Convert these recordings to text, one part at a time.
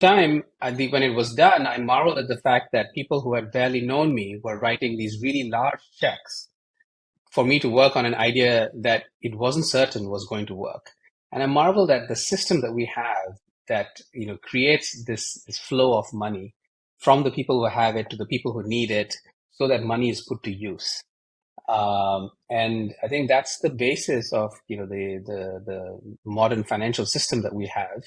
time, I think when it was done, I marveled at the fact that people who had barely known me were writing these really large checks for me to work on an idea that it wasn't certain was going to work. And I marveled at the system that we have that creates this flow of money from the people who have it to the people who need it, so that money is put to use. And I think that's the basis of the modern financial system that we have,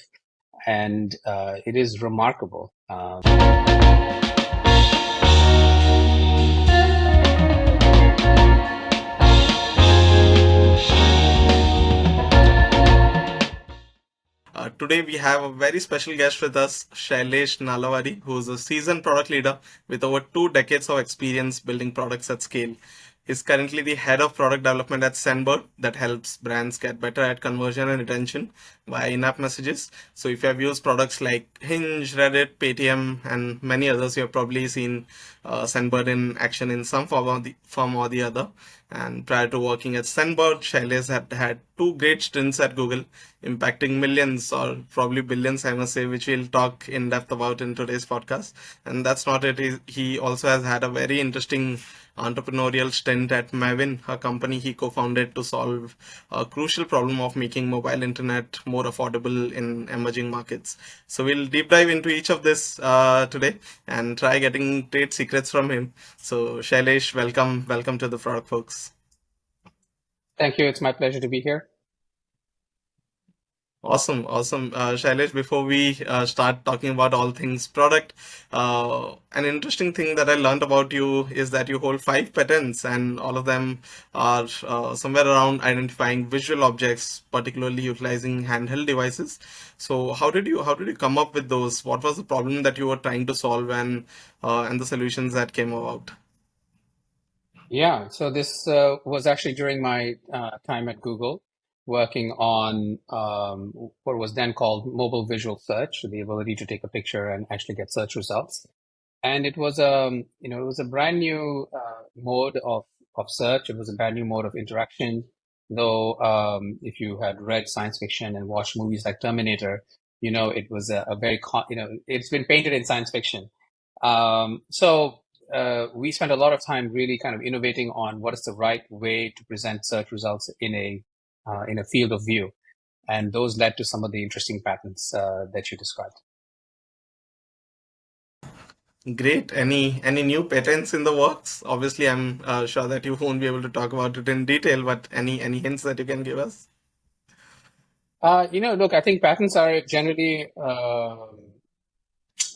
and it is remarkable. Today we have a very special guest with us, Shailesh Nalawadi, who is a seasoned product leader with over 2 decades of experience building products at scale. He's currently the head of product development at SendBird that helps brands get better at conversion and retention via in-app messages. So if you have used products like Hinge, Reddit, Paytm, and many others, you have probably seen SendBird in action in some form or the other. And prior to working at SendBird, Shailesh had 2 great stints at Google, impacting millions or probably billions, I must say, which we'll talk in depth about in today's podcast. And that's not it. He also has had a very interesting entrepreneurial stint at Mavin, a company he co-founded to solve a crucial problem of making mobile internet more affordable in emerging markets. So we'll deep dive into each of this today and try getting trade secrets from him. So Shailesh, welcome to the product folks. Thank you. It's my pleasure to be here. Awesome, awesome. Shailesh, before we start talking about all things product, an interesting thing that I learned about you is that you hold 5 patents, and all of them are somewhere around identifying visual objects, particularly utilizing handheld devices. So, how did you come up with those? What was the problem that you were trying to solve, and the solutions that came about? Yeah, so this was actually during my time at Google, working on what was then called mobile visual search, the ability to take a picture and actually get search results. And it was it was a brand new mode of search. It was a brand new mode of interaction. Though, if you had read science fiction and watched movies like Terminator, it was a very it's been painted in science fiction. So we spent a lot of time really kind of innovating on what is the right way to present search results in a field of view, and those led to some of the interesting patterns that you described. Great. Any new patents in the works? Obviously, I'm sure that you won't be able to talk about it in detail, but any hints that you can give us? Look, I think patents are generally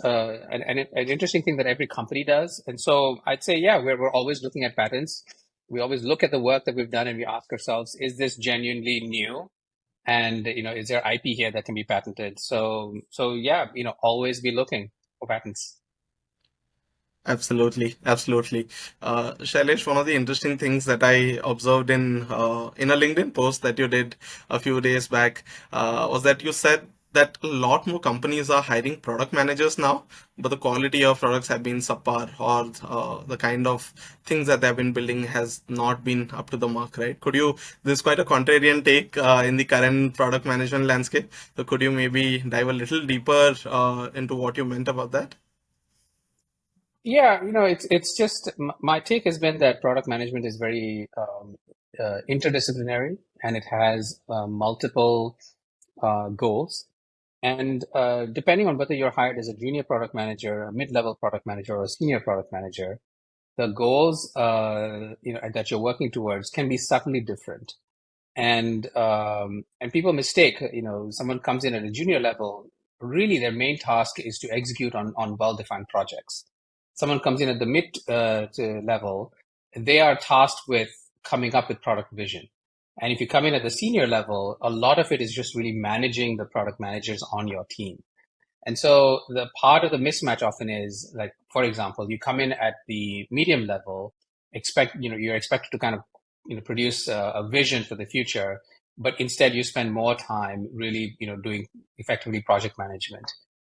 an interesting thing that every company does. And so I'd say, yeah, we're always looking at patents. We always look at the work that we've done and we ask ourselves, is this genuinely new? And, is there IP here that can be patented? So yeah, always be looking for patents. Absolutely, absolutely. Shailesh, one of the interesting things that I observed in a LinkedIn post that you did a few days back was that you said that a lot more companies are hiring product managers now, but the quality of products have been subpar, or the kind of things that they've been building has not been up to the mark, right? This is quite a contrarian take in the current product management landscape. So could you maybe dive a little deeper into what you meant about that? Yeah, it's just my take has been that product management is very interdisciplinary, and it has multiple goals. And depending on whether you're hired as a junior product manager, a mid-level product manager, or a senior product manager, the goals that you're working towards can be subtly different. And people mistake, someone comes in at a junior level, really their main task is to execute on well-defined projects. Someone comes in at the mid to level, they are tasked with coming up with product vision. And if you come in at the senior level, a lot of it is just really managing the product managers on your team. And so the part of the mismatch often is, like, for example, you come in at the medium level, you're expected to kind of, produce a vision for the future, but instead you spend more time really, doing effectively project management,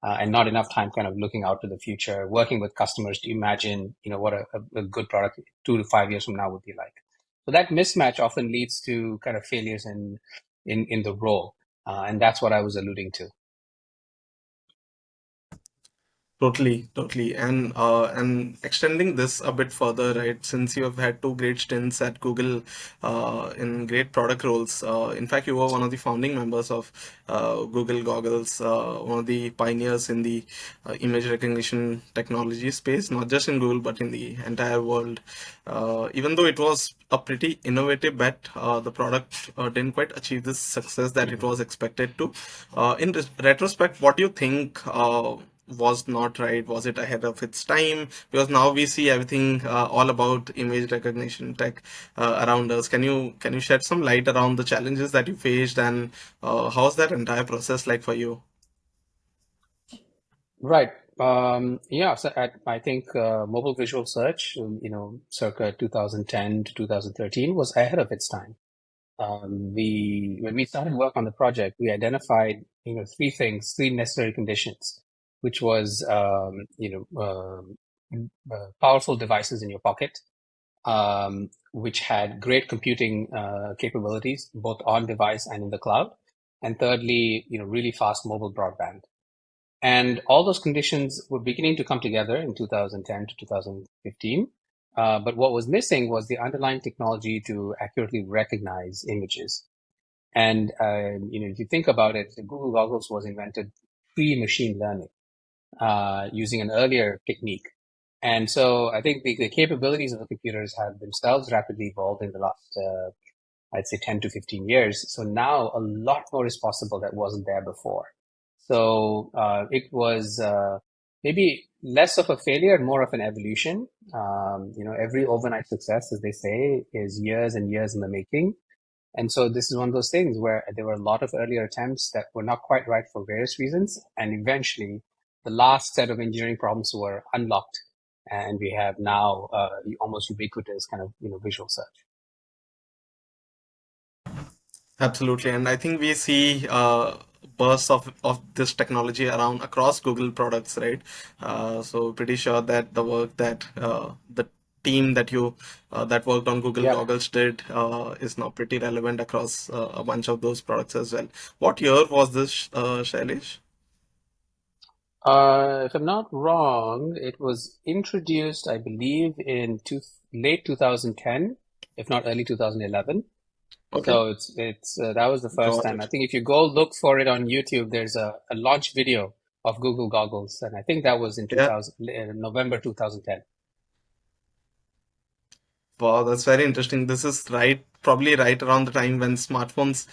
and not enough time kind of looking out to the future, working with customers to imagine, what a good product 2 to 5 years from now would be like. So that mismatch often leads to kind of failures in the role. And that's what I was alluding to. Totally, totally. And extending this a bit further, right? Since you have had two great stints at Google in great product roles. In fact, you were one of the founding members of Google Goggles, one of the pioneers in the image recognition technology space, not just in Google but in the entire world. Even though it was a pretty innovative bet, the product didn't quite achieve this success that it was expected to. In retrospect, what do you think was not right? Was it ahead of its time? Because now we see everything all about image recognition tech around us. Can you shed some light around the challenges that you faced, and how's that entire process like for you? Right. Yeah, so I think mobile visual search, circa 2010 to 2013 was ahead of its time. When we started work on the project, we identified, three necessary conditions, which was, powerful devices in your pocket, which had great computing capabilities, both on device and in the cloud. And thirdly, really fast mobile broadband. And all those conditions were beginning to come together in 2010 to 2015. But what was missing was the underlying technology to accurately recognize images. And if you think about it, the Google Goggles was invented pre-machine learning using an earlier technique. And so I think the capabilities of the computers have themselves rapidly evolved in the last, I'd say, 10 to 15 years. So now a lot more is possible that wasn't there before. So it was maybe less of a failure and more of an evolution. Every overnight success, as they say, is years and years in the making. And so this is one of those things where there were a lot of earlier attempts that were not quite right for various reasons. And eventually, the last set of engineering problems were unlocked. And we have now the almost ubiquitous kind of visual search. Absolutely, and I think we see bursts of this technology around across Google products, right? So pretty sure that the work that the team that worked on Google Yeah. Goggles did is now pretty relevant across a bunch of those products as well. What year was this, Shailesh? If I'm not wrong, it was introduced, I believe, in late 2010, if not early 2011. Okay, So it's that was the first got time. I it. think if you go look for it on YouTube, there's a launch video of Google Goggles, and I think that was in Yeah. 2000, November 2010. Wow, that's very interesting. This is probably right around the time when smartphones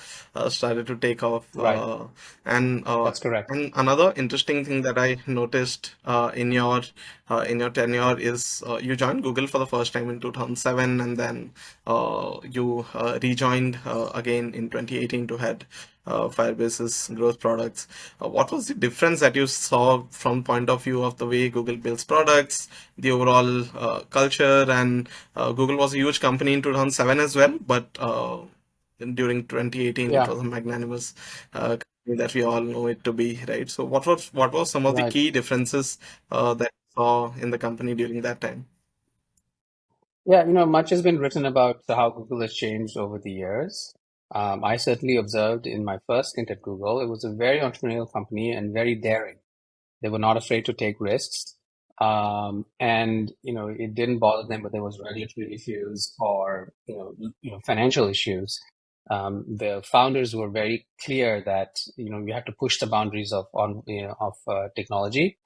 started to take off. Right, And uh, that's correct. and another interesting thing that I noticed in your tenure is you joined Google for the first time in 2007, and then you rejoined again in 2018 to head Firebase's growth products. What was the difference that you saw from point of view of the way Google builds products, the overall culture, and Google was a huge company in 2007 as well, but during 2018 it Yeah, was a magnanimous company that we all know it to be, right? So what was some of the right. key differences that you saw in the company during that time? Yeah, much has been written about how Google has changed over the years. I certainly observed in my first stint at Google, it was a very entrepreneurial company and very daring. They were not afraid to take risks. And, it didn't bother them, but there was regulatory issues or, financial issues. The founders were very clear that, you have to push the boundaries of technology,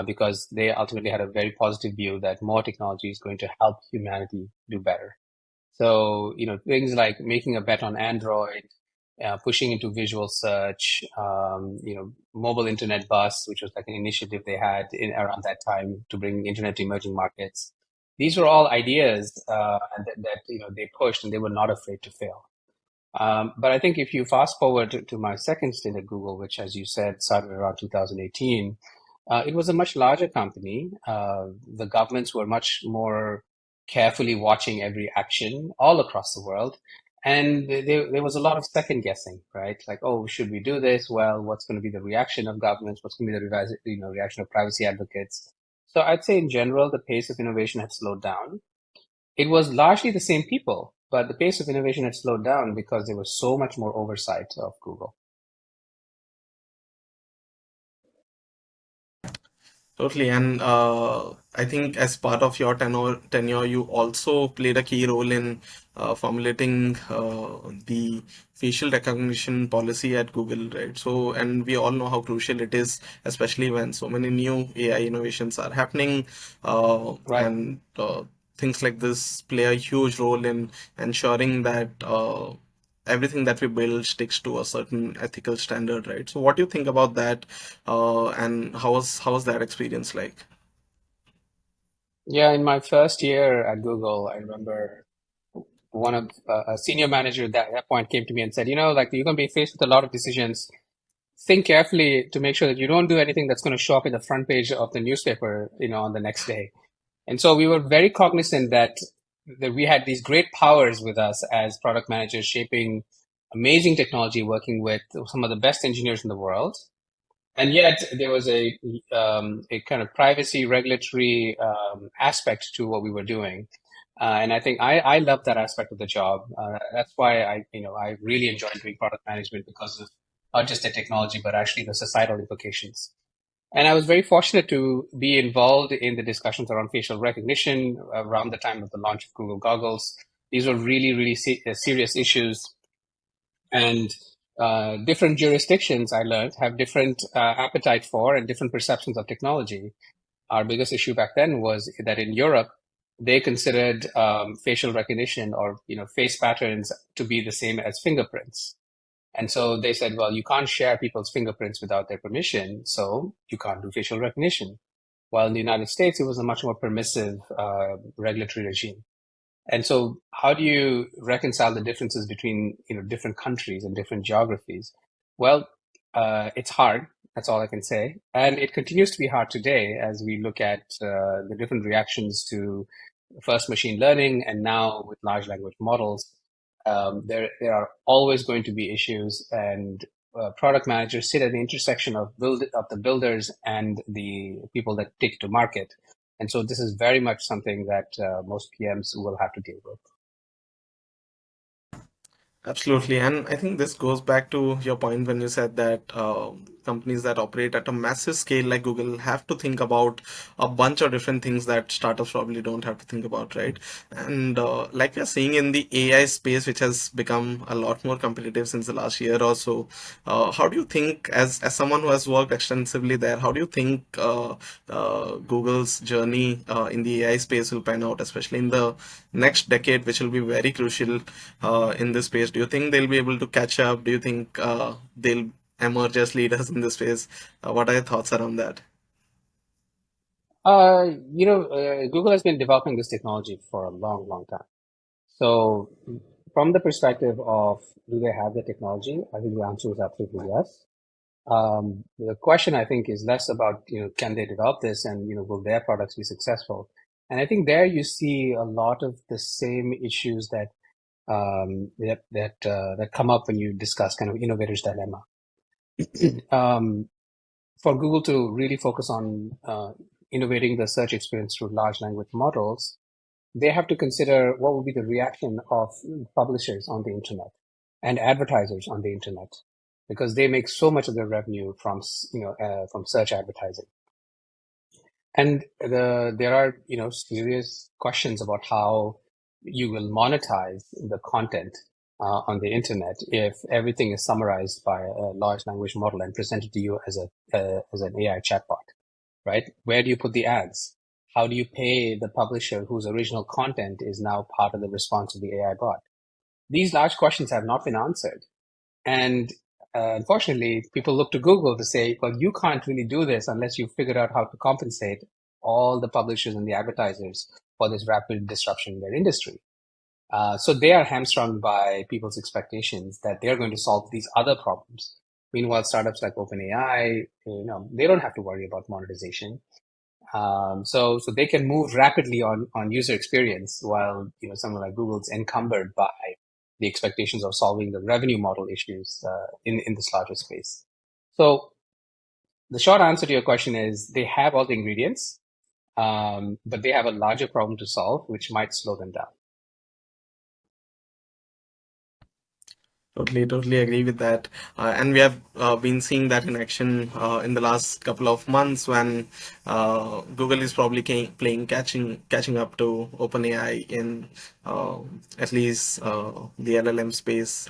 because they ultimately had a very positive view that more technology is going to help humanity do better. So, things like making a bet on Android, pushing into visual search, mobile internet bus, which was like an initiative they had in around that time to bring internet to emerging markets. These were all ideas that they pushed, and they were not afraid to fail. But I think if you fast forward to my second stint at Google, which, as you said, started around 2018, it was a much larger company. The governments were much more carefully watching every action all across the world. And there was a lot of second guessing, right? Like, oh, should we do this? Well, what's going to be the reaction of governments? What's going to be the reaction of privacy advocates? So I'd say in general, the pace of innovation had slowed down. It was largely the same people, but the pace of innovation had slowed down because there was so much more oversight of Google. Totally, and I think as part of your tenure, you also played a key role in formulating the facial recognition policy at Google, right? So, and we all know how crucial it is, especially when so many new AI innovations are happening, Right. and things like this play a huge role in ensuring that everything that we build sticks to a certain ethical standard, right? So, what do you think about that? And how was that experience like? Yeah, in my first year at Google, I remember one of a senior manager at that point came to me and said, like you're going to be faced with a lot of decisions. Think carefully to make sure that you don't do anything that's going to show up in the front page of the newspaper, on the next day. And so we were very cognizant that we had these great powers with us as product managers, shaping amazing technology, working with some of the best engineers in the world. And yet there was a kind of privacy regulatory aspect to what we were doing. And I think I love that aspect of the job. That's why I really enjoyed doing product management because of not just the technology, but actually the societal implications. And I was very fortunate to be involved in the discussions around facial recognition around the time of the launch of Google Goggles. These were really, really serious issues. And different jurisdictions, I learned, have different appetite for and different perceptions of technology. Our biggest issue back then was that in Europe, they considered facial recognition or face patterns to be the same as fingerprints. And so they said, well, you can't share people's fingerprints without their permission, so you can't do facial recognition. While in the United States, it was a much more permissive regulatory regime. And so, how do you reconcile the differences between different countries and different geographies? Well, it's hard. That's all I can say, and it continues to be hard today as we look at the different reactions to first machine learning and now with large language models. There are always going to be issues, and product managers sit at the intersection of the builders and the people that take to market. And so this is very much something that most PMs will have to deal with. Absolutely. And I think this goes back to your point when you said that companies that operate at a massive scale like Google have to think about a bunch of different things that startups probably don't have to think about, right? And like we're seeing in the AI space, which has become a lot more competitive since the last year or so, how do you think, as someone who has worked extensively there, how do you think Google's journey in the AI space will pan out, especially in the next decade, which will be very crucial in this space? Do you think they'll be able to catch up? Do you think they'll emerge as leaders in this space? What are your thoughts around that? Google has been developing this technology for a long, long time. So, from the perspective of do they have the technology, I think the answer is absolutely yes. The question I think is less about can they develop this and will their products be successful? And I think there you see a lot of the same issues that come up when you discuss kind of innovator's dilemma. um, for Google to really focus on innovating the search experience through large language models, they have to consider what will be the reaction of publishers on the internet and advertisers on the internet, because they make so much of their revenue from search advertising. And there are serious questions about how you will monetize the content on the internet if everything is summarized by a large language model and presented to you as an AI chatbot, right? Where do you put the ads? How do you pay the publisher whose original content is now part of the response of the AI bot? These large questions have not been answered. And unfortunately, people look to Google to say, well, you can't really do this unless you figure out how to compensate all the publishers and the advertisers for this rapid disruption in their industry. So they are hamstrung by people's expectations that they're going to solve these other problems. Meanwhile, startups like OpenAI, they don't have to worry about monetization. So they can move rapidly on user experience, while someone like Google's encumbered by the expectations of solving the revenue model issues in this larger space. So the short answer to your question is they have all the ingredients, but they have a larger problem to solve, which might slow them down. Totally agree with that. And we have been seeing that in action in the last couple of months when Google is probably catching up to OpenAI in uh, at least the LLM space.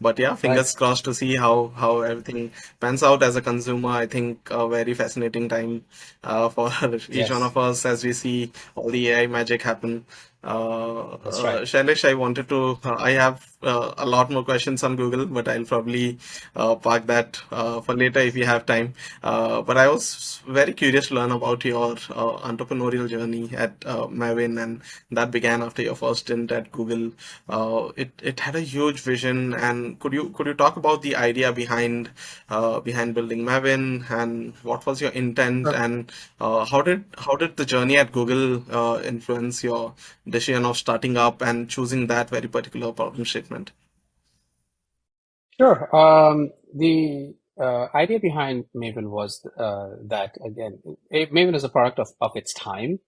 But yeah, Right. fingers crossed to see how everything pans out as a consumer. I think a very fascinating time for each one Yes, of us as we see all the AI magic happen. that's right. Shailesh, I have a lot more questions on Google, but I'll probably park that for later if you have time. But I was very curious to learn about your entrepreneurial journey at Mavin, and that began after your first stint at Google. It had a huge vision, and could you talk about the idea behind building Mavin, and what was your intent, Sure. and how did the journey at Google influence your decision of starting up and choosing that very particular problem statement? Sure. The idea behind Maven was that again, Maven is a product of its time.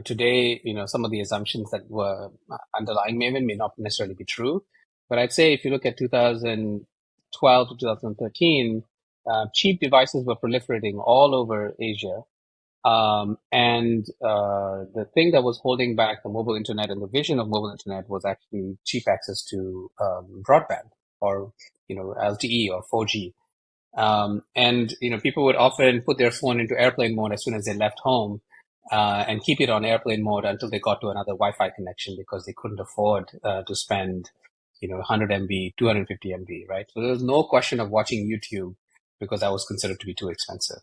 Today, some of the assumptions that were underlying Maven may not necessarily be true, but I'd say if you look at 2012 to 2013, cheap devices were proliferating all over Asia. And the thing that was holding back the mobile internet and the vision of mobile internet was actually cheap access to broadband or LTE or 4G. And people would often put their phone into airplane mode as soon as they left home, and keep it on airplane mode until they got to another Wi-Fi connection because they couldn't afford to spend 100 MB, 250 MB, right? So there was no question of watching YouTube because that was considered to be too expensive.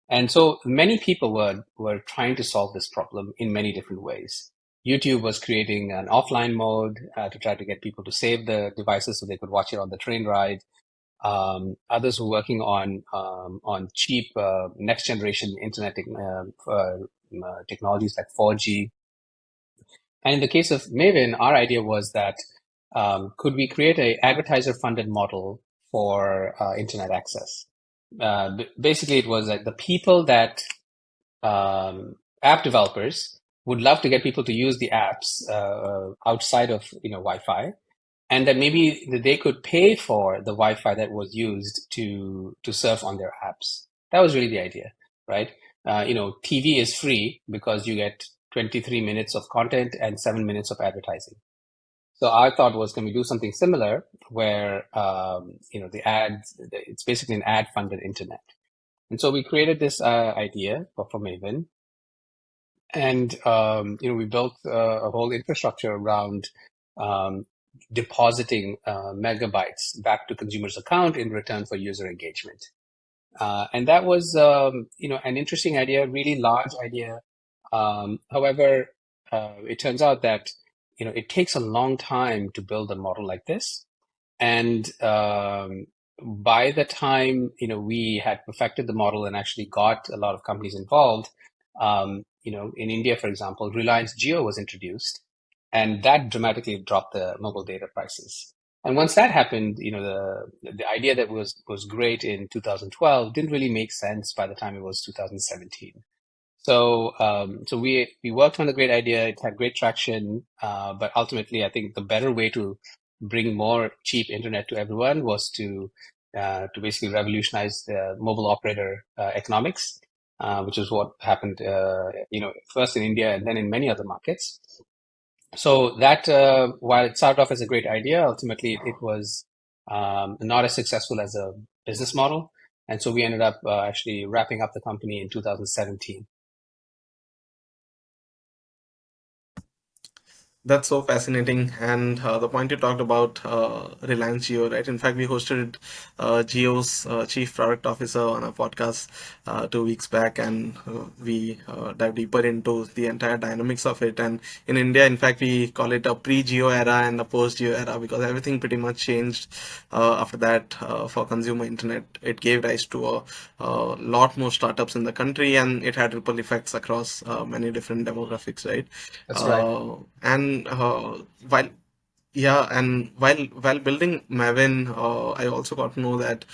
And so many people were trying to solve this problem in many different ways. YouTube was creating an offline mode to try to get people to save the devices so they could watch it on the train ride. Others were working on cheap next generation internet technologies like 4G. And in the case of Maven, our idea was that could we create a advertiser funded model for internet access? Basically, it was like the people that app developers would love to get people to use the apps outside of Wi-Fi, and that maybe they could pay for the Wi-Fi that was used to surf on their apps. That was really the idea, right? TV is free because you get 23 minutes of content and 7 minutes of advertising. So our thought was, can we do something similar where the ads? It's basically an ad-funded internet. And so we created this idea for Maven, and we built a whole infrastructure around um, depositing megabytes back to consumers' account in return for user engagement. And that was an interesting idea, really large idea. However, it turns out that it takes a long time to build a model like this. And by the time we had perfected the model and actually got a lot of companies involved, in India, for example, Reliance Jio was introduced, and that dramatically dropped the mobile data prices. And once that happened, the idea that was great in 2012 didn't really make sense by the time it was 2017. So we worked on a great idea. It had great traction, but ultimately, I think the better way to bring more cheap internet to everyone was to basically revolutionize the mobile operator economics, which is what happened, first in India and then in many other markets. So that while it started off as a great idea, ultimately it was not as successful as a business model, and so we ended up actually wrapping up the company in 2017. That's so fascinating. And the point you talked about Reliance Jio, right? In fact, we hosted Jio's chief product officer on a podcast 2 weeks back, and we dive deeper into the entire dynamics of it. And in India, in fact, we call it a pre-Jio era and a post-Jio era because everything pretty much changed after that for consumer internet. It gave rise to a lot more startups in the country, and it had ripple effects across many different demographics, right? That's right. And while Yeah, and while building Mavin, I also got to know that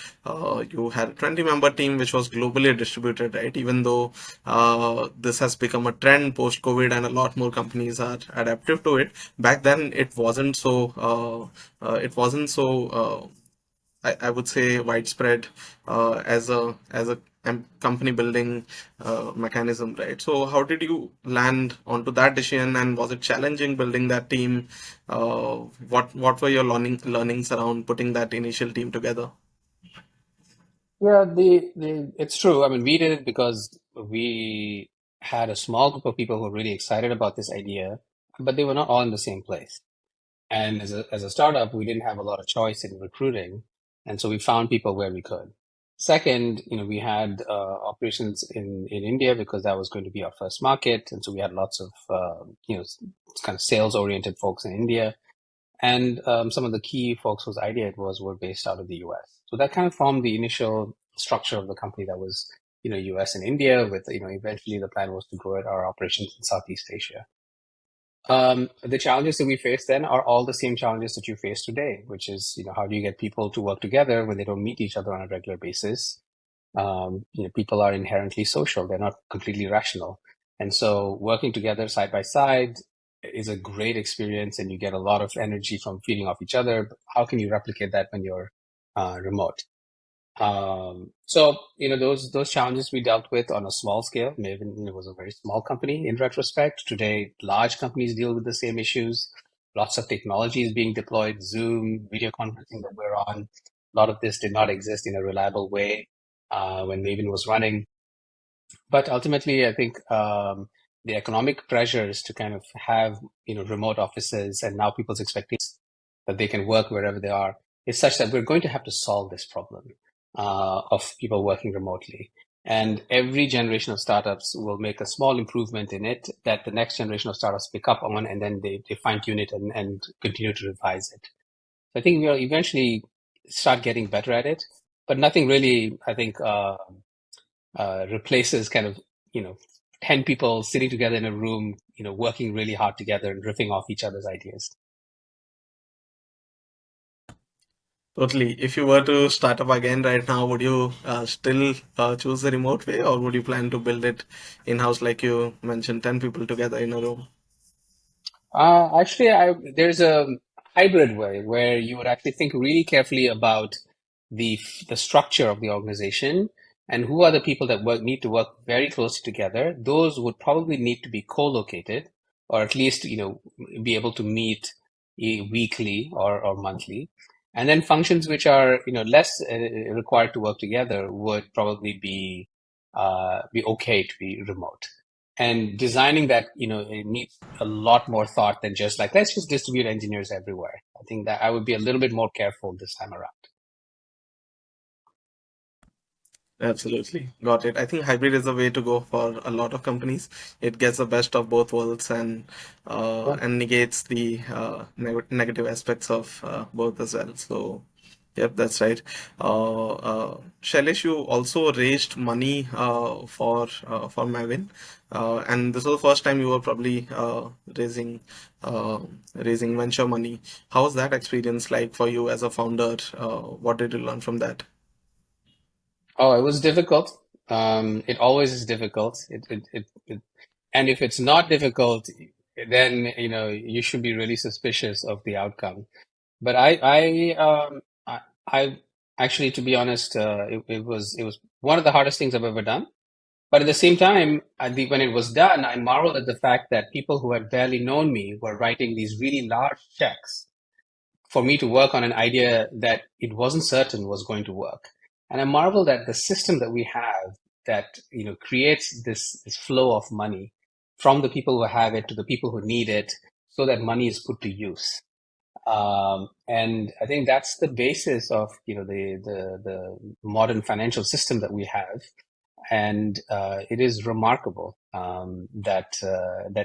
you had a 20-member team which was globally distributed, right? Even though this has become a trend post-COVID and a lot more companies are adaptive to it, back then I would say widespread as a company building mechanism, right? So how did you land onto that decision, and was it challenging building that team? What were your learnings around putting that initial team together? Yeah, the it's true. I mean, we did it because we had a small group of people who were really excited about this idea, but they were not all in the same place. And as a startup, we didn't have a lot of choice in recruiting, and so we found people where we could. Second, we had operations in India because that was going to be our first market, and so we had lots of kind of sales oriented folks in India. And some of the key folks whose idea it was were based out of the US. So that kind of formed the initial structure of the company that was, US and India with, eventually the plan was to grow our operations in Southeast Asia. The challenges that we face then are all the same challenges that you face today, which is, how do you get people to work together when they don't meet each other on a regular basis? People are inherently social; they're not completely rational, and so working together side by side is a great experience, and you get a lot of energy from feeding off each other. But how can you replicate that when you're remote? So those challenges we dealt with on a small scale. Maven was a very small company in retrospect. Today, large companies deal with the same issues. Lots of technology is being deployed, Zoom, video conferencing that we're on. A lot of this did not exist in a reliable way when Maven was running. But ultimately, I think the economic pressures to kind of have remote offices and now people's expectations that they can work wherever they are is such that we're going to have to solve this problem of people working remotely. And every generation of startups will make a small improvement in it that the next generation of startups pick up on, and then they fine tune it and continue to revise it. So I think we'll eventually start getting better at it, but nothing really, I think, replaces kind of, you know, 10 people sitting together in a room, working really hard together and riffing off each other's ideas. Totally. If you were to start up again right now, would you still choose the remote way, or would you plan to build it in-house like you mentioned, 10 people together in a room? Actually, there's a hybrid way where you would actually think really carefully about the structure of the organization and who are the people that need to work very closely together. Those would probably need to be co-located, or at least be able to meet weekly or monthly. And then functions which are less required to work together would probably be okay to be remote. And designing that, it needs a lot more thought than just like, let's just distribute engineers everywhere. I think that I would be a little bit more careful this time around. Absolutely. Got it. I think hybrid is the way to go for a lot of companies. It gets the best of both worlds Yeah. and negates the negative aspects of both as well. So, yep, that's right. Shailesh, you also raised money for Mavin, and this was the first time you were probably uh, raising venture money. How was that experience like for you as a founder? What did you learn from that? Oh, it was difficult. It always is difficult. And if it's not difficult, then you should be really suspicious of the outcome. But I actually, to be honest, it was one of the hardest things I've ever done. But at the same time, when it was done, I marveled at the fact that people who had barely known me were writing these really large checks for me to work on an idea that it wasn't certain was going to work. And I marveled at the system that we have that creates this flow of money from the people who have it to the people who need it, so that money is put to use. And I think that's the basis of the modern financial system that we have, and it is remarkable that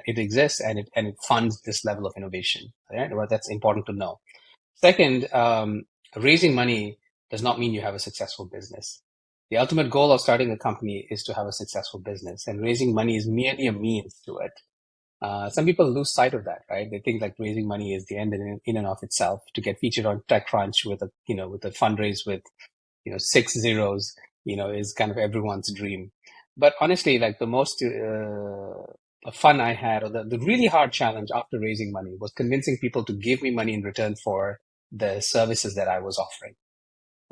it exists and it funds this level of innovation. Right? Well, that's important to know. Second, raising money does not mean you have a successful business. The ultimate goal of starting a company is to have a successful business, and raising money is merely a means to it. Some people lose sight of that, right? They think like raising money is the end in and of itself. To get featured on TechCrunch with with a fundraise with six zeros, is kind of everyone's dream. But honestly, like the most fun I had, or the really hard challenge after raising money, was convincing people to give me money in return for the services that I was offering.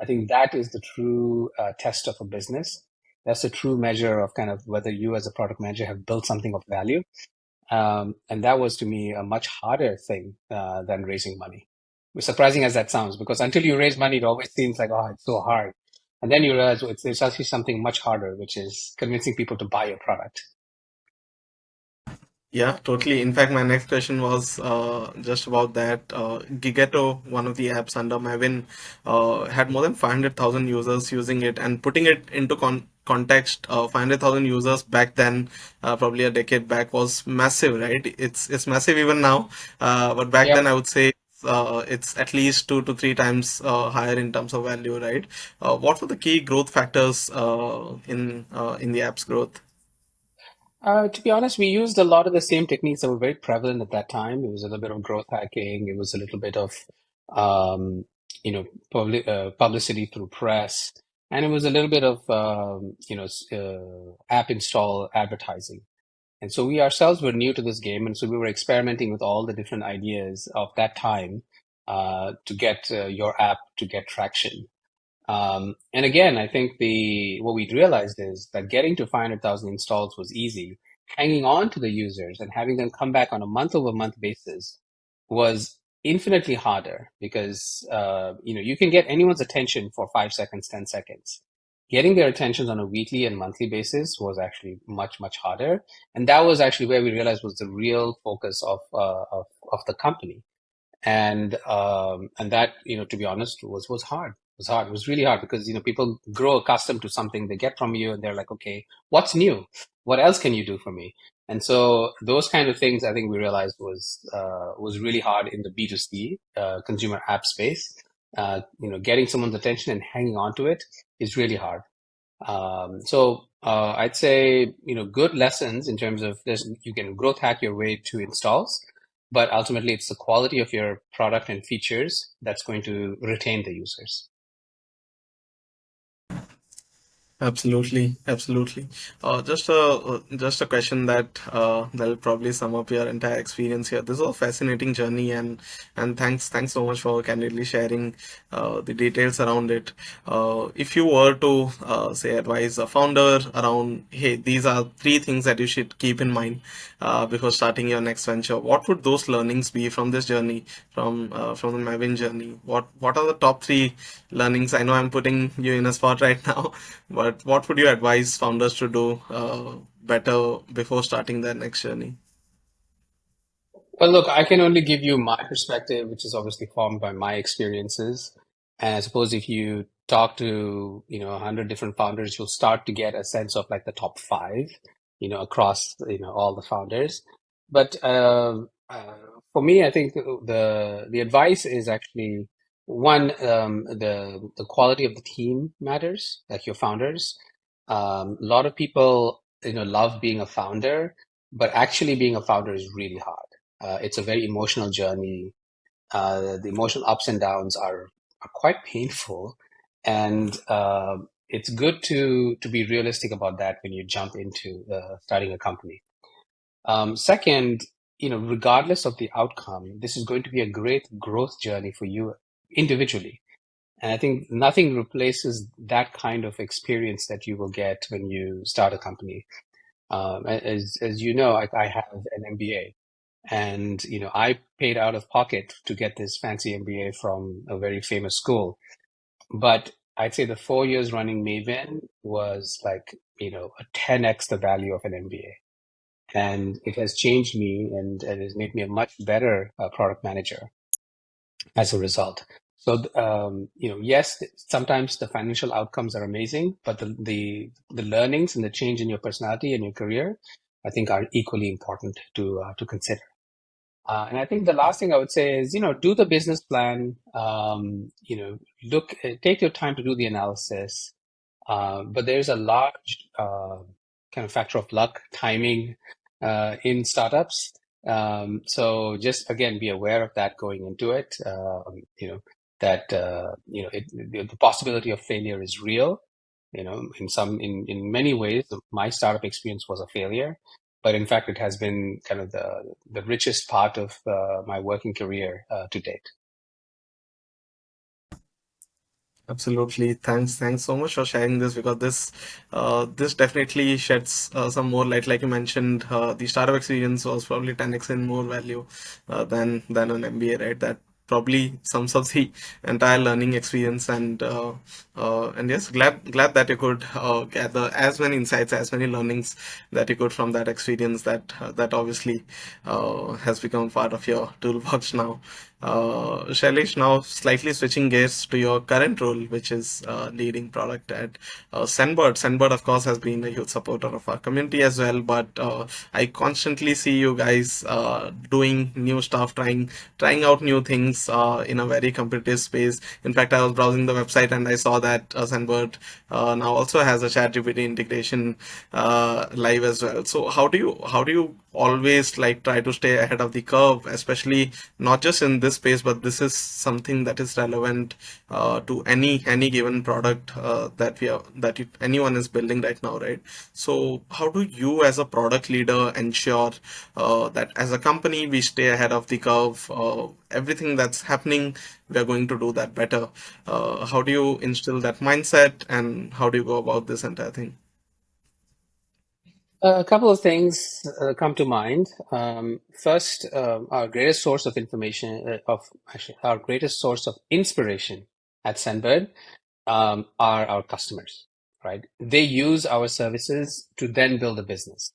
I think that is the true test of a business. That's the true measure of kind of whether you as a product manager have built something of value. And that was to me a much harder thing than raising money. As surprising as that sounds, because until you raise money, it always seems like, oh, it's so hard. And then you realize it's actually something much harder, which is convincing people to buy your product. Yeah, totally. In fact, my next question was just about that. Gigato, one of the apps under Mavin, had more than 500,000 users using it, and putting it into context, 500,000 users back then, probably a decade back, was massive, right? It's massive even now, but back then Yep. I would say it's at least 2 to 3 times higher in terms of value, right? What were the key growth factors in the app's growth? To be honest, we used a lot of the same techniques that were very prevalent at that time. It was a little bit of growth hacking. It was a little bit of, um, publicity through press, and it was a little bit of, app install advertising. And so we ourselves were new to this game, and so we were experimenting with all the different ideas of that time to get your app to get traction. And again, I think the what we realized is that getting to 500,000 installs was easy. Hanging on to the users and having them come back on a month-over-month basis was infinitely harder because you can get anyone's attention for 5 seconds, 10 seconds. Getting their attentions on a weekly and monthly basis was actually much, much harder, and that was actually where we realized was the real focus of the company. And that, to be honest, was hard. It was hard. It was really hard because people grow accustomed to something they get from you, and they're like, okay, what's new? What else can you do for me? And so those kind of things, I think we realized was really hard in the B2C consumer app space. Getting someone's attention and hanging on to it is really hard. So I'd say, good lessons in terms of this, you can growth hack your way to installs, but ultimately it's the quality of your product and features that's going to retain the users. Absolutely, absolutely. Just a question that'll probably sum up your entire experience here. This is a fascinating journey, and thanks so much for candidly sharing the details around it. If you were to say advise a founder around, hey, these are 3 things that you should keep in mind before starting your next venture, what would those learnings be from this journey, from the Mavin journey? What are the top 3 learnings? I know I'm putting you in a spot right now, but what would you advise founders to do better before starting their next journey? Well, look, I can only give you my perspective, which is obviously formed by my experiences. And I suppose if you talk to, 100 different founders, you'll start to get a sense of like the top five, across, all the founders. But for me, I think the advice is actually one, the quality of the team matters, like your founders. A lot of people, love being a founder, but actually being a founder is really hard. It's a very emotional journey. The emotional ups and downs are quite painful, and it's good to be realistic about that when you jump into starting a company. Second, regardless of the outcome, this is going to be a great growth journey for you individually. And I think nothing replaces that kind of experience that you will get when you start a company. As you know, I have an MBA, and I paid out of pocket to get this fancy MBA from a very famous school. But I'd say the 4 years running Maven was like, a 10x the value of an MBA. And it has changed me and has made me a much better product manager as a result. So, yes, sometimes the financial outcomes are amazing, but the learnings and the change in your personality and your career, I think, are equally important to consider. And I think the last thing I would say is, do the business plan. Take your time to do the analysis. But there's a large kind of factor of luck, timing in startups. So just again, be aware of that going into it. That the possibility of failure is real. In many ways, my startup experience was a failure, but in fact, it has been kind of the richest part of my working career to date. Absolutely. Thanks so much for sharing this, because this definitely sheds some more light. Like you mentioned, the startup experience was probably 10x in more value than an MBA, right? That probably sums up the entire learning experience. And yes, glad that you could gather as many insights, as many learnings that you could from that experience. That obviously has become part of your toolbox now. Shailesh, now slightly switching gears to your current role, which is leading product at SendBird. SendBird, of course, has been a huge supporter of our community as well. But I constantly see you guys doing new stuff, trying out new things in a very competitive space. In fact, I was browsing the website and I saw that SendBird now also has a ChatGPT integration live as well. So how do you always like try to stay ahead of the curve, especially not just in this space, but this is something that is relevant to any given product anyone is building right now, right? So how do you as a product leader ensure that as a company we stay ahead of the curve? Everything that's happening, we are going to do that better. How do you instill that mindset, and how do you go about this entire thing? A couple of things come to mind. First, our greatest source of information, our greatest source of inspiration at SendBird are our customers, right? They use our services to then build a business,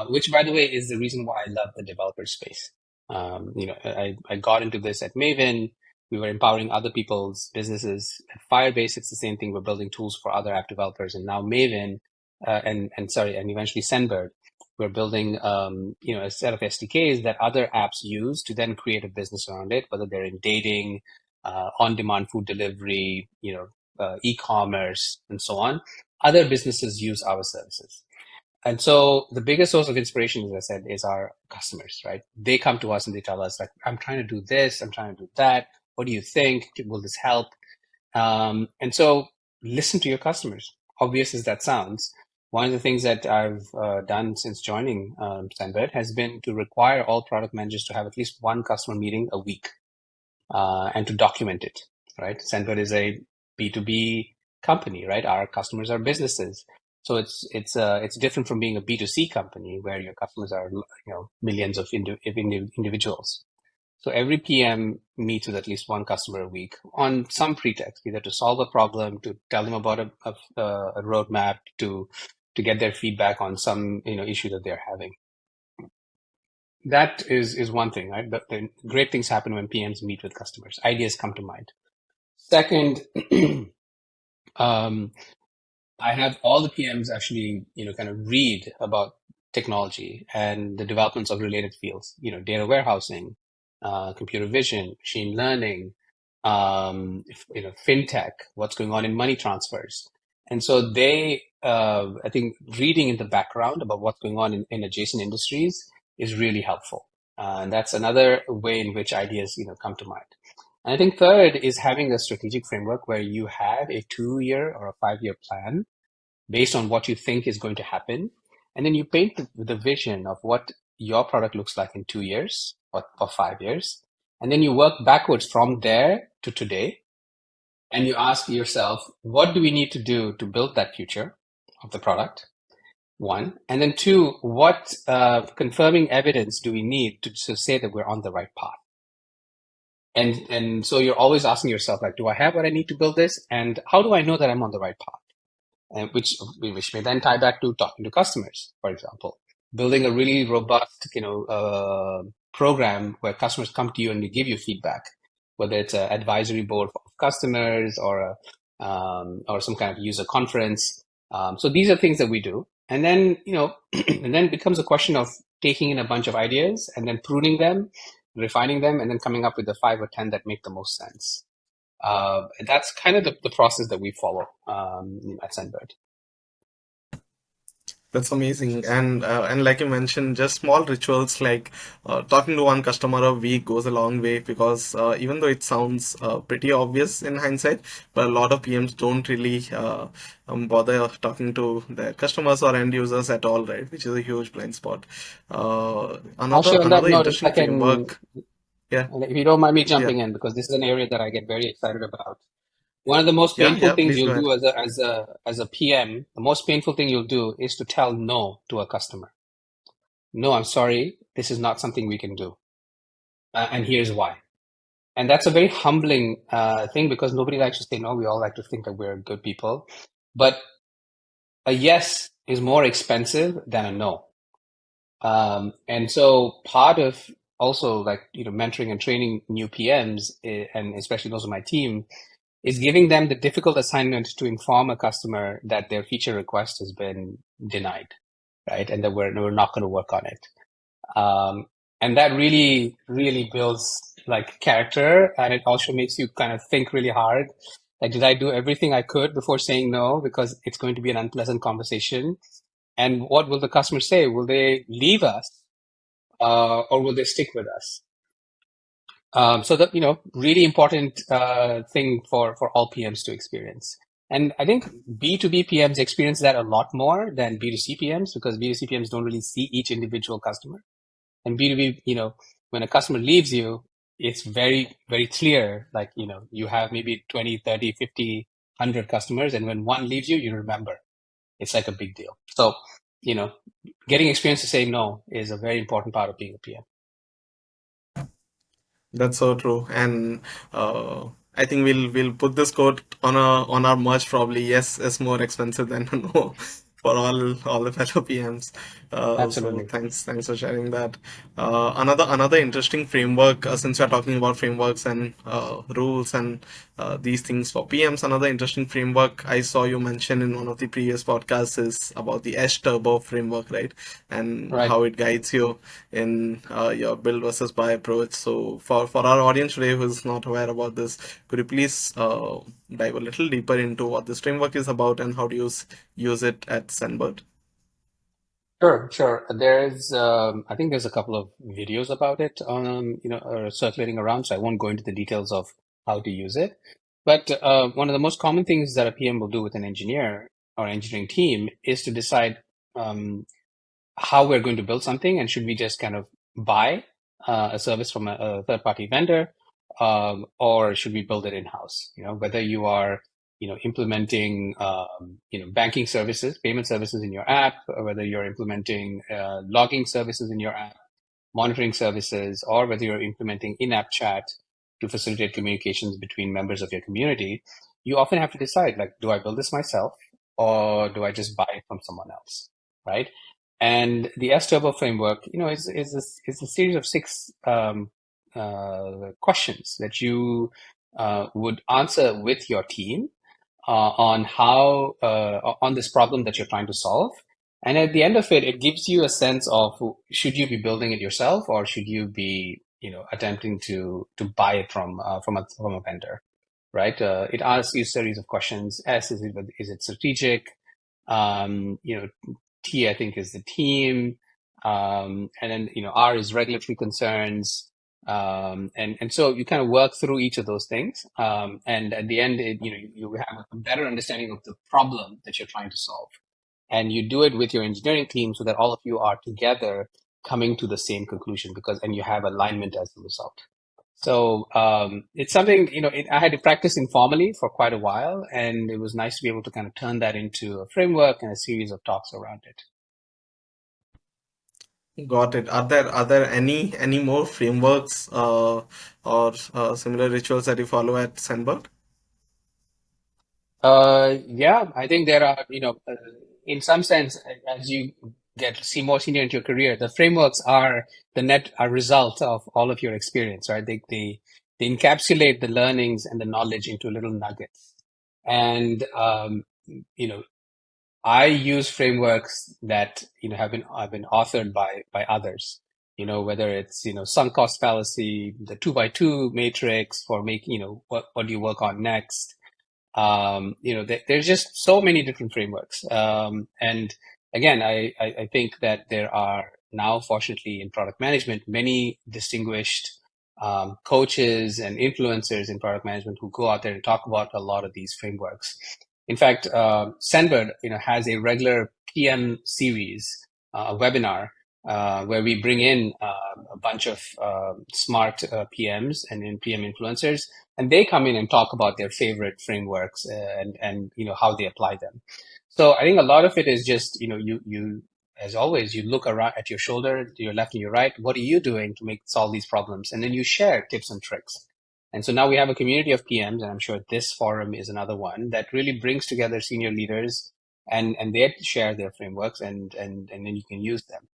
which, by the way, is the reason why I love the developer space. I got into this at Mavin. We were empowering other people's businesses. At Firebase, it's the same thing. We're building tools for other app developers, and now Mavin, and eventually SendBird. We're building, a set of SDKs that other apps use to then create a business around it, whether they're in dating, on-demand food delivery, e-commerce, and so on. Other businesses use our services. And so the biggest source of inspiration, as I said, is our customers, right? They come to us and they tell us, like, I'm trying to do this, I'm trying to do that. What do you think? Will this help? And so listen to your customers. Obvious as that sounds, one of the things that I've done since joining SendBird has been to require all product managers to have at least one customer meeting a week and to document it, right? SendBird is a B2B company, right? Our customers are businesses. So it's different from being a B2C company where your customers are millions of individuals. So every PM meets with at least one customer a week on some pretext, either to solve a problem, to tell them about a roadmap, to get their feedback on some issue that they're having. That is one thing, right? The great things happen when PMs meet with customers. Ideas come to mind. Second, um, I have all the PMs actually, kind of read about technology and the developments of related fields, data warehousing, computer vision, machine learning, fintech, what's going on in money transfers. And so I think reading in the background about what's going on in adjacent industries is really helpful. And that's another way in which ideas, come to mind. And I think third is having a strategic framework where you have a 2-year or a 5-year plan based on what you think is going to happen. And then you paint the vision of what your product looks like in 2 years or 5 years. And then you work backwards from there to today. And you ask yourself, what do we need to do to build that future of the product? One. And then two, what confirming evidence do we need to say that we're on the right path? And so you're always asking yourself, like, do I have what I need to build this? And how do I know that I'm on the right path? And which may then tie back to talking to customers, for example, building a really robust, program where customers come to you and they give you feedback, whether it's an advisory board of customers or some kind of user conference. So these are things that we do, and then and then it becomes a question of taking in a bunch of ideas and then pruning them, refining them, and then coming up with the 5 or 10 that make the most sense. That's kind of the process that we follow at SendBird. That's amazing. And like you mentioned, just small rituals like talking to one customer a week goes a long way because even though it sounds pretty obvious in hindsight, but a lot of PMs don't really bother talking to their customers or end users at all, right? Which is a huge blind spot. Another Actually, on that another note, if I interesting can, framework. Yeah, if you don't mind me yeah, jumping in, because this is an area that I get very excited about. One of the most yeah, painful yeah. things Please go you'll ahead. do as a PM, the most painful thing you'll do is to tell no to a customer. No, I'm sorry, this is not something we can do, and here's why. And that's a very humbling thing because nobody likes to say no. We all like to think that we're good people, but a yes is more expensive than a no. And so part of also like mentoring and training new PMs, and especially those on my team, is giving them the difficult assignment to inform a customer that their feature request has been denied, right? And that we're not going to work on it. Um, and that really, really builds like character, and it also makes you kind of think really hard. Like, did I do everything I could before saying no? Because it's going to be an unpleasant conversation. And what will the customer say? Will they leave us, or will they stick with us? So that, really important thing for all PMs to experience. And I think B2B PMs experience that a lot more than B2C PMs because B2C PMs don't really see each individual customer. And B2B, when a customer leaves you, it's very, very clear. Like, you have maybe 20, 30, 50, 100 customers. And when one leaves you, you remember. It's like a big deal. So, you know, getting experience to say no is a very important part of being a PM. That's so true. And uh, I think we'll put this quote on our merch probably. Yes, it's more expensive than no for all the fellow PMs. So Absolutely. thanks for sharing that. Another interesting framework, since we're talking about frameworks and rules and these things for PMs. Another interesting framework I saw you mention in one of the previous podcasts is about the S Turbo framework, right? And Right. how it guides you in your build versus buy approach. So for our audience today who's not aware about this, could you please dive a little deeper into what this framework is about and how to use it at SendBird? Sure, sure. I think there's a couple of videos about it, circulating around. So I won't go into the details of how to use it. But one of the most common things that a PM will do with an engineer or engineering team is to decide um, how we're going to build something, and should we just kind of buy a service from a third-party vendor, or should we build it in-house? Whether you are implementing banking services, payment services in your app, or whether you're implementing logging services in your app, monitoring services, or whether you're implementing in-app chat to facilitate communications between members of your community, you often have to decide, like, do I build this myself or do I just buy it from someone else, right? And the S Turbo framework, is a series of six questions that you would answer with your team on how on this problem that you're trying to solve. And at the end of it, it gives you a sense of should you be building it yourself or should you be, attempting to buy it from a vendor, right? It asks you a series of questions. S is it strategic? T I think is the team, and then R is regulatory concerns, and so you kind of work through each of those things, and at the end, you have a better understanding of the problem that you're trying to solve, and you do it with your engineering team so that all of you are together coming to the same conclusion and you have alignment as a result. So it's something, I had to practice informally for quite a while, and it was nice to be able to kind of turn that into a framework and a series of talks around it. Got it. Are there any more frameworks or similar rituals that you follow at SendBird? Yeah, I think there are, in some sense, as you see more senior into your career, the frameworks are the net a result of all of your experience, right? They encapsulate the learnings and the knowledge into little nuggets. And you know, I use frameworks that have been authored by others. Whether it's sunk cost fallacy, the 2x2 matrix for making what do you work on next. There's just so many different frameworks, and again, I think that there are now, fortunately, in product management, many distinguished coaches and influencers in product management who go out there and talk about a lot of these frameworks. In fact, SendBird, has a regular PM series, a webinar where we bring in a bunch of smart PMs and PM influencers, and they come in and talk about their favorite frameworks and how they apply them. So I think a lot of it is just, you as always, you look around at your shoulder, to your left and your right. What are you doing to solve these problems? And then you share tips and tricks. And so now we have a community of PMs, and I'm sure this forum is another one that really brings together senior leaders, and they share their frameworks, and then you can use them.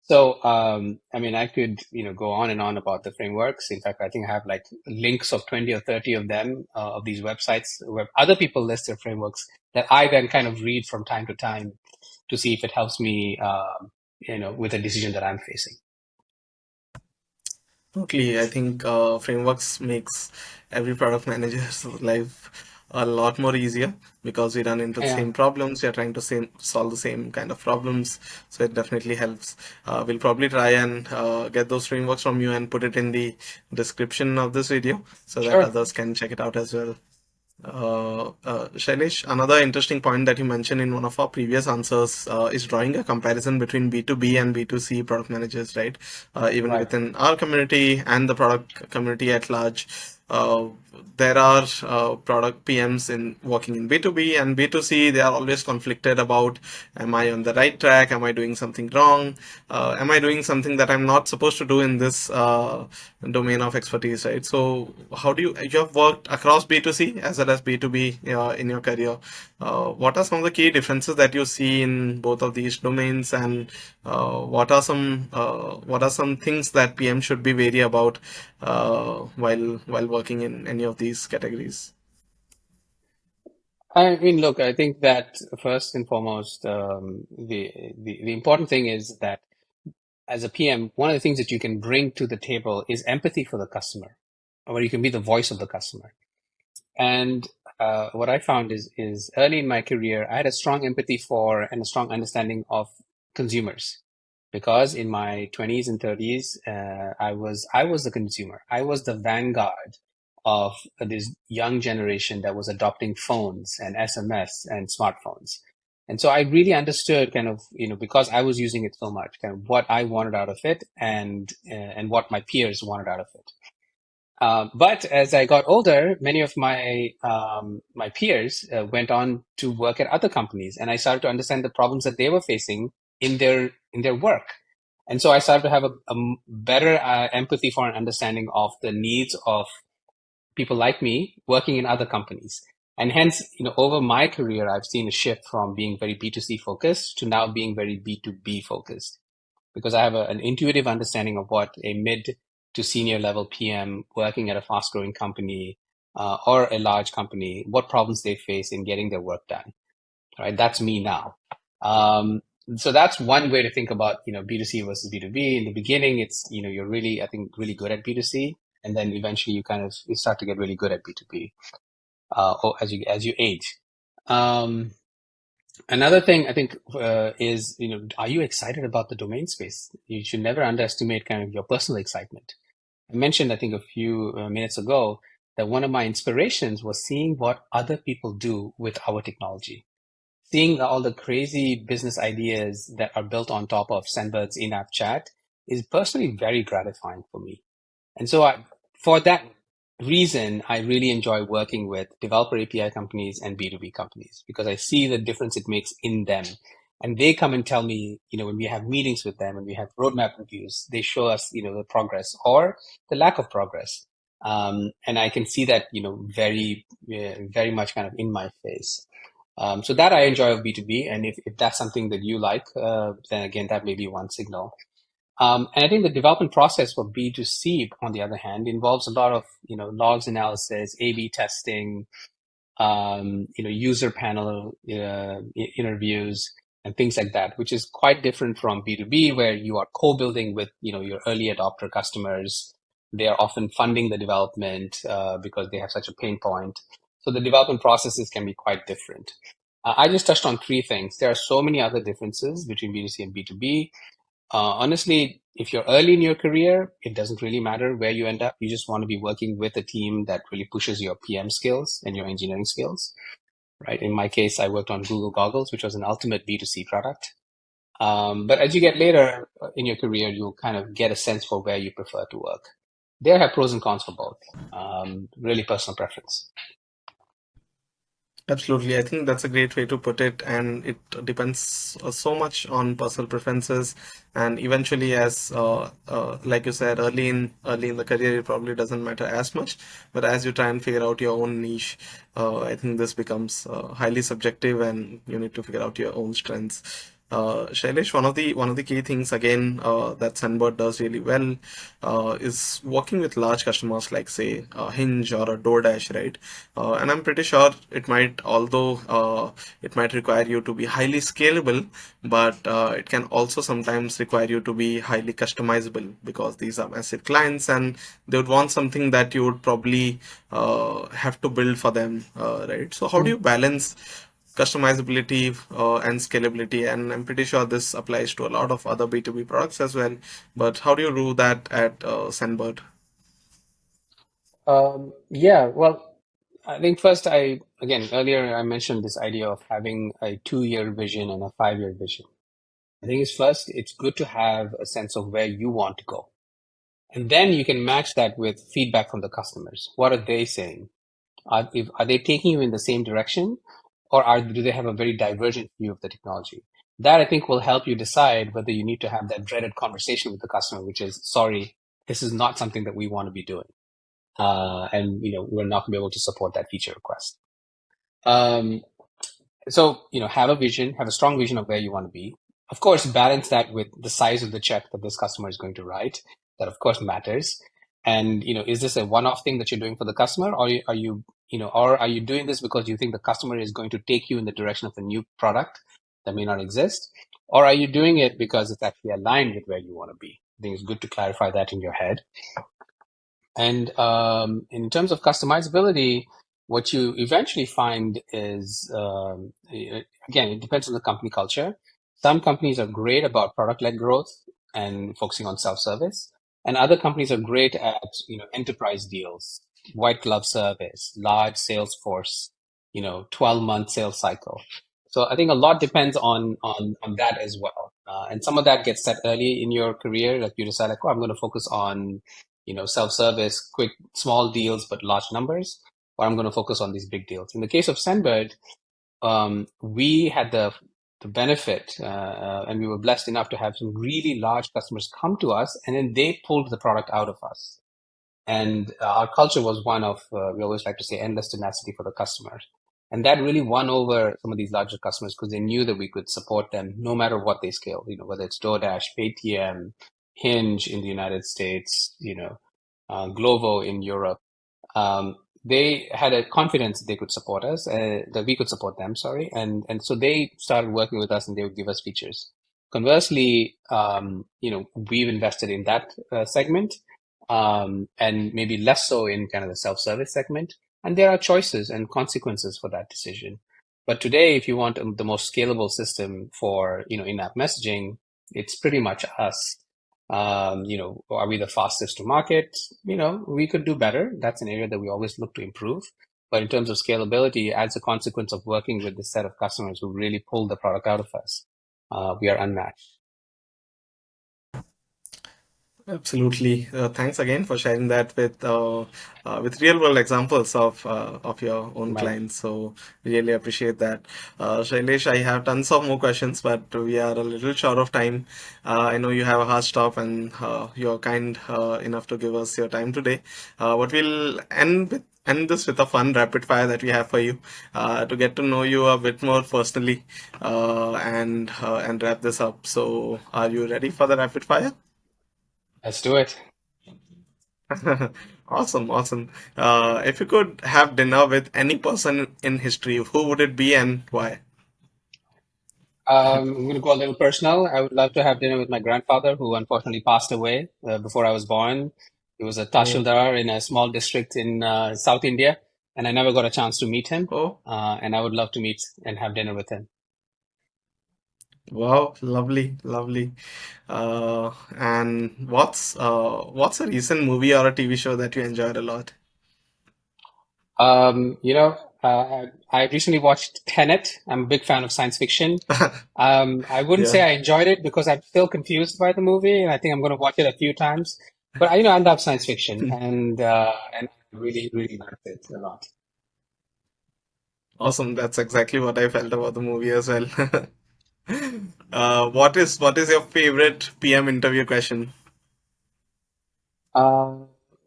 So, I mean, I could, go on and on about the frameworks. In fact, I think I have like links of 20 or 30 of them, of these websites where other people list their frameworks that I then kind of read from time to time to see if it helps me, with a decision that I'm facing. Totally. I think frameworks makes every product manager's life a lot more easier because we run into the Yeah, same problems. We are trying to solve the same kind of problems. So it definitely helps. We'll probably try and get those frameworks from you and put it in the description of this video so that sure. others can check it out as well. Shailesh, another interesting point that you mentioned in one of our previous answers is drawing a comparison between B2B and B2C product managers, right? Even Right. within our community and the product community at large, uh, there are product PMs in working in B2B and B2C. They are always conflicted about, am I on the right track? Am I doing something wrong? Am I doing something that I'm not supposed to do in this domain of expertise, right? So how do you have worked across B2C as well as B2B in your career? What are some of the key differences that you see in both of these domains, and what are some things that PM should be wary about while working in any of these categories? I mean, look, I think that first and foremost, the important thing is that as a PM, one of the things that you can bring to the table is empathy for the customer, or you can be the voice of the customer. And what I found is early in my career, I had a strong empathy for and a strong understanding of consumers, because in my 20s and 30s, I was the consumer. I was the vanguard of this young generation that was adopting phones and SMS and smartphones. And so I really understood kind of, because I was using it so much, kind of what I wanted out of it, and what my peers wanted out of it. But as I got older, many of my peers went on to work at other companies, and I started to understand the problems that they were facing in their work. And so I started to have a better empathy for and understanding of the needs of people like me working in other companies. And hence, over my career, I've seen a shift from being very B2C focused to now being very B2B focused, because I have an intuitive understanding of what a mid to senior level PM working at a fast growing company or a large company, what problems they face in getting their work done. Right? That's me now. Um, so that's one way to think about, B2C versus B2B. In the beginning, it's, you're really, I think, really good at B2C. And then eventually you start to get really good at B2B as you age. Um, Another thing I think is, are you excited about the domain space? You should never underestimate kind of your personal excitement. I mentioned, I think, a few minutes ago that one of my inspirations was seeing what other people do with our technology. Seeing all the crazy business ideas that are built on top of SendBird's in-app chat is personally very gratifying for me. And so for that reason, I really enjoy working with developer API companies and B2B companies, because I see the difference it makes in them. And they come and tell me, when we have meetings with them and we have roadmap reviews, they show us, the progress or the lack of progress. And I can see that, very much kind of in my face. So that I enjoy of B2B. And if that's something that you like, then again, that may be one signal. And I think the development process for B2C, on the other hand, involves a lot of, logs analysis, A/B testing, user panel interviews, and things like that, which is quite different from B2B, where you are co-building with, your early adopter customers. They are often funding the development because they have such a pain point. So the development processes can be quite different. I just touched on three things. There are so many other differences between B2C and B2B. Honestly, if you're early in your career, it doesn't really matter where you end up. You just want to be working with a team that really pushes your PM skills and your engineering skills, right? In my case, I worked on Google Goggles, which was an ultimate B2C product. But as you get later in your career, you'll kind of get a sense for where you prefer to work. There have pros and cons for both. Really personal preference. Absolutely. I think that's a great way to put it. And it depends so much on personal preferences. And eventually, like you said, early in the career, it probably doesn't matter as much. But as you try and figure out your own niche, I think this becomes highly subjective, and you need to figure out your own strengths. Shailesh, one of the key things again that SendBird does really well is working with large customers like say Hinge or a DoorDash, right? And I'm pretty sure it might require you to be highly scalable, but it can also sometimes require you to be highly customizable because these are massive clients and they would want something that you would probably have to build for them, right? So how do you balance customizability and scalability? And I'm pretty sure this applies to a lot of other B2B products as well. But how do you do that at SendBird? Yeah, well, I think first earlier I mentioned this idea of having a 2-year vision and a 5-year vision. I think it's good to have a sense of where you want to go. And then you can match that with feedback from the customers. What are they saying? Are they taking you in the same direction, or do they have a very divergent view of the technology? That I think will help you decide whether you need to have that dreaded conversation with the customer, which is, sorry, this is not something that we want to be doing. And we're not going to be able to support that feature request. Um, so, have a vision, have a strong vision of where you want to be. Of course, balance that with the size of the check that this customer is going to write. That of course matters. And, is this a one-off thing that you're doing for the customer, or or are you doing this because you think the customer is going to take you in the direction of a new product that may not exist? Or are you doing it because it's actually aligned with where you want to be? I think it's good to clarify that in your head. And in terms of customizability, what you eventually find is, again, it depends on the company culture. Some companies are great about product-led growth and focusing on self-service, and other companies are great at, enterprise deals, white glove service, large sales force, 12-month sales cycle. So I think a lot depends on that as well. And some of that gets set early in your career, like you decide, like, oh, I'm going to focus on self-service, quick, small deals, but large numbers, or I'm going to focus on these big deals. In the case of SendBird, we had the benefit, and we were blessed enough to have some really large customers come to us, and then they pulled the product out of us. And our culture was one of, we always like to say, endless tenacity for the customers. And that really won over some of these larger customers because they knew that we could support them no matter what they scale, whether it's DoorDash, Paytm, Hinge in the United States, Glovo in Europe. They had a confidence that they could support us, that we could support them, sorry. And so they started working with us and they would give us features. Conversely, we've invested in that segment, and maybe less so in kind of the self-service segment. And there are choices and consequences for that decision. But today, if you want the most scalable system for, in-app messaging, it's pretty much us. Are we the fastest to market? We could do better. That's an area that we always look to improve. But in terms of scalability, as a consequence of working with this set of customers who really pulled the product out of us, we are unmatched. Absolutely. Thanks again for sharing that with real world examples of your own My clients. So really appreciate that. Shailesh, I have tons of more questions, but we are a little short of time. I know you have a hard stop, and you're kind enough to give us your time today. But we'll end this with a fun rapid fire that we have for you to get to know you a bit more personally, and wrap this up. So, are you ready for the rapid fire? Let's do it. Awesome, awesome. If you could have dinner with any person in history, who would it be and why? I'm going to go a little personal. I would love to have dinner with my grandfather, who unfortunately passed away before I was born. He was a Oh, Tahsildar in a small district in South India. and I never got a chance to meet him. Oh, And I would love to meet and have dinner with him. wow, lovely, lovely. And what's a recent movie or a TV show that you enjoyed a lot? You know, I recently watched Tenet. I'm a big fan of science fiction. I wouldn't say Yeah, I enjoyed it because I'm still confused by the movie, and I think I'm going to watch it a few times. But I love science fiction, and I really, really liked it a lot. awesome. That's exactly what I felt about the movie as well. What is your favorite PM interview question? Uh,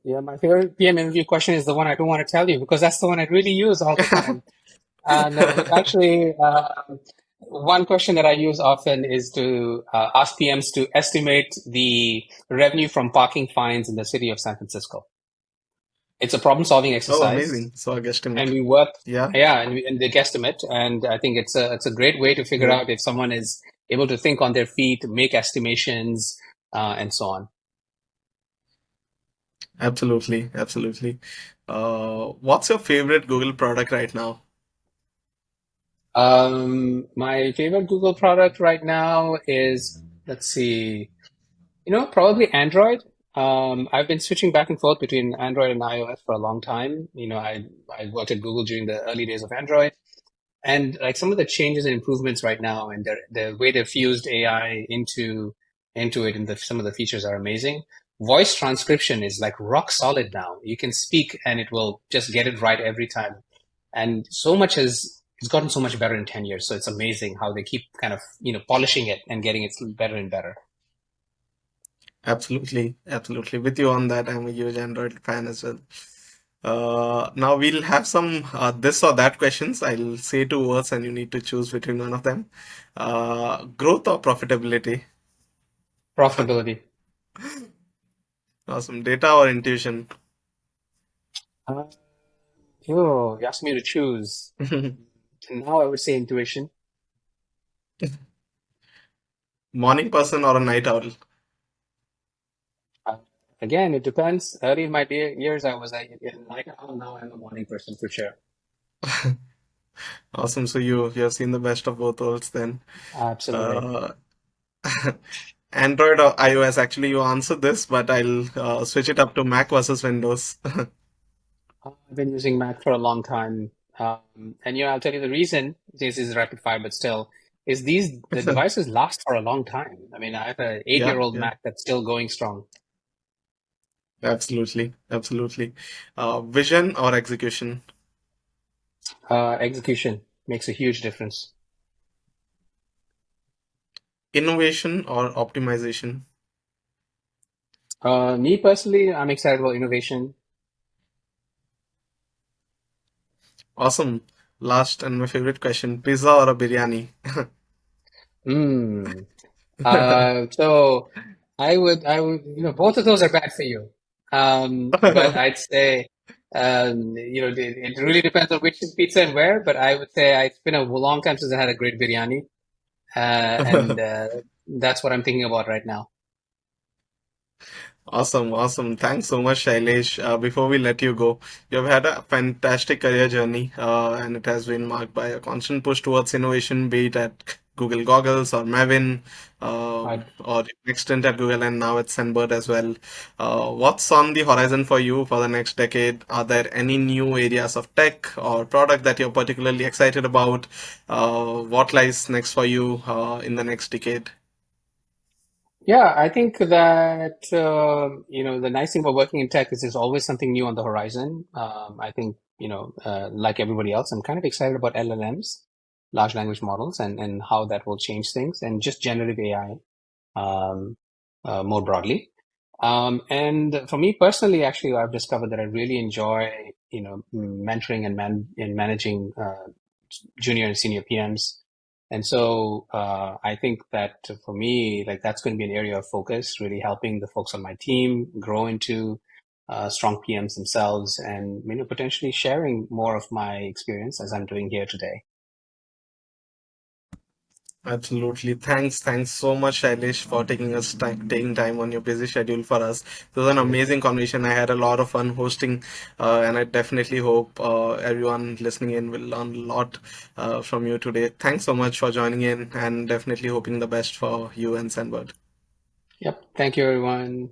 yeah, my favorite PM interview question is the one I don't want to tell you because that's the one I really use all the time. No, it's actually one question that I use often is to ask PMs to estimate the revenue from parking fines in the city of San Francisco. It's a problem-solving Oh, exercise, amazing. So a and guesstimate. we work, Yeah, yeah, and they guesstimate, and I think it's a great way to figure yeah, out if someone is able to think on their feet, make estimations, and so on. absolutely, absolutely. What's your favorite Google product right now? My favorite Google product right now is, let's see. Probably Android. I've been switching back and forth between Android and iOS for a long time. I worked at Google during the early days of Android, and like some of the changes and improvements right now, and the way they've fused AI into it, and some of the features are amazing. Voice transcription is like rock solid now. You can speak, and it will just get it right every time. And so much has it's gotten so much better in 10 years. So it's amazing how they keep kind of polishing it and getting it better and better. Absolutely, absolutely. With you on that, I'm a huge Android fan as well. Now we'll have some this or that questions. I'll say two words and you need to choose between one of them. Growth or profitability? Profitability. Awesome. Data or intuition? Uh, you asked me to choose. And now I would say intuition. Morning person or a night owl? Uh, Again, it depends. Early in my years, I was like a night owl. Now I'm a morning person for sure. Awesome. So you have seen the best of both worlds then. Absolutely. Uh, Android or iOS? Actually, you answered this, but I'll switch it up to Mac versus Windows. I've been using Mac for a long time. And I'll tell you the reason, this is rapid fire, but still, is the devices last for a long time. I mean, I have an Yeah, eight-year-old yeah, Mac that's still going strong. absolutely, absolutely. Vision or execution? Execution makes a huge difference. Innovation or optimization? Me personally, I'm excited about innovation. Awesome. Last and my favorite question, pizza or a biryani? Mm. So both of those are bad for you. But I'd say, it really depends on which pizza and where. But I would say it's been a long time since I had a great biryani, and that's what I'm thinking about right now. Awesome, awesome. Thanks so much, Shailesh. Before we let you go, you've had a fantastic career journey, and it has been marked by a constant push towards innovation, be it at Google Goggles or Mavin, Right. or next stint at Google, and now at SendBird as well. What's on the horizon for you for the next decade? Are there any new areas of tech or product that you're particularly excited about? What lies next for you, in the next decade? Yeah, I think that the nice thing about working in tech is there's always something new on the horizon. I think like everybody else, I'm kind of excited about LLMs, large language models, and how that will change things, and just generative AI more broadly. And for me personally, actually, I've discovered that I really enjoy mentoring and managing junior and senior PMs. And so I think that for me, like that's going to be an area of focus, really helping the folks on my team grow into strong PMs themselves, and potentially sharing more of my experience as I'm doing here today. Absolutely. Thanks so much, Shailesh, for taking time on your busy schedule for us. It was an amazing conversation. I had a lot of fun hosting, and I definitely hope everyone listening in will learn a lot from you today. Thanks so much for joining in, and definitely hoping the best for you and SendBird. Yep. Thank you, everyone.